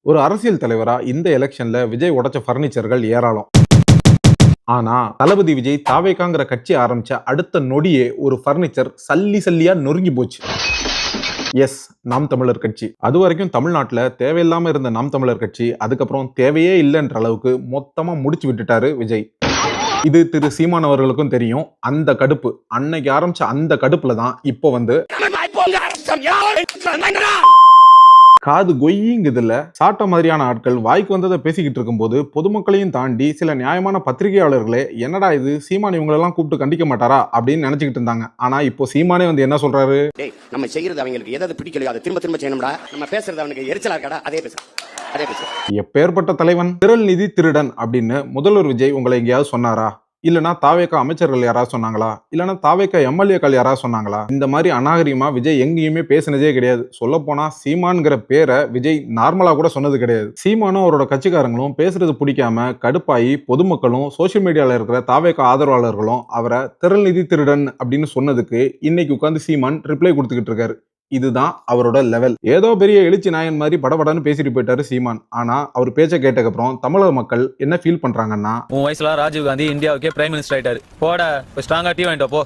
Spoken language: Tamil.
ஒரு அரசியல் தலைவரா இந்த எலெக்ஷன்ல விஜய் உடைச்ச பர்னிச்சர்கள் ஏராளம். ஆனா தளபதி விஜய் தாவேகாங்கிற கட்சி ஆரம்பிச்ச அடுத்த நொடியே ஒரு பர்னிச்சர் சல்லி சல்லியா நொறுங்கி போச்சு. எஸ், நாம் தமிழர் கட்சி. அது வரைக்கும் தமிழ்நாட்டுல தேவையில்லாம இருந்த நாம் தமிழர் கட்சி அதுக்கப்புறம் தேவையே இல்லைன்ற அளவுக்கு மொத்தமா முடிச்சு விட்டுட்டாரு விஜய். இது திரு சீமான் அவர்களுக்கும் தெரியும். அந்த கடுப்பு, அன்னைக்கு ஆரம்பிச்ச அந்த கடுப்புல தான் இப்போ வந்து காது கொய்யுங்குதுல சாட்ட மாதிரியான ஆட்கள் வாய்க்கு வந்ததை பேசிக்கிட்டு இருக்கும்போது பொதுமக்களையும் தாண்டி சில நியாயமான பத்திரிகையாளர்களே என்னடா இது சீமான் இவங்களெல்லாம் கூப்பிட்டு கண்டிக்க மாட்டாரா அப்படின்னு நினைச்சுக்கிட்டு இருந்தாங்க. ஆனா இப்போ சீமானே வந்து என்ன சொல்றாரு, நம்ம செய்யறது அவங்களுக்கு எதாவது பிடிக்கலையோ அதை திரும்ப திரும்ப செய்யணும்டா, நம்ம பேசுறது அவனுக்கு எரிச்சலா இருக்கடா, அதே பேச எப்பேற்பட்ட தலைவன், திரள் நிதி திருடன் அப்படின்னு முதல்வர் விஜய் உங்களை எங்கேயாவது சொன்னாரா? இல்லனா தாவேக்கா அமைச்சர்கள் யாராவது சொன்னாங்களா? இல்லனா தாவேக்கா எம்எல்ஏக்கள் யாராவது சொன்னாங்களா? இந்த மாதிரி அநாகரிகமா விஜய் எங்கேயுமே பேசினதே கிடையாது. சொல்ல போனா சீமான்ங்கிற பேரை விஜய் நார்மலா கூட சொன்னது கிடையாது. சீமானும் அவரோட கட்சிக்காரங்களும் பேசுறது பிடிக்காம கடுப்பாயி பொதுமக்களும் சோசியல் மீடியால இருக்கிற தாவேக்கா ஆதரவாளர்களும் அவரை திரள் நிதி திருடன் அப்படின்னு சொன்னதுக்கு இன்னைக்கு உட்கார்ந்து சீமான் ரிப்ளை கொடுத்துக்கிட்டு இருக்காரு. இதுதான் அவரோட லெவல். ஏதோ பெரிய எழுச்சி நாயன் மாதிரி படபடன்னு பேசிட்டு போயிட்டாரு சீமான். ஆனா அவர் பேச்ச கேட்டதுக்கு அப்புறம் தமிழக மக்கள் என்ன ஃபீல் பண்றாங்கன்னா, உன் வயசுல ராஜீவ் காந்தி இந்தியாவுக்கே பிரைம் மினிஸ்டர் ஆயிட்டாரு, போட ஸ்ட்ராங்கா டீ வாங்கிட்டு போ.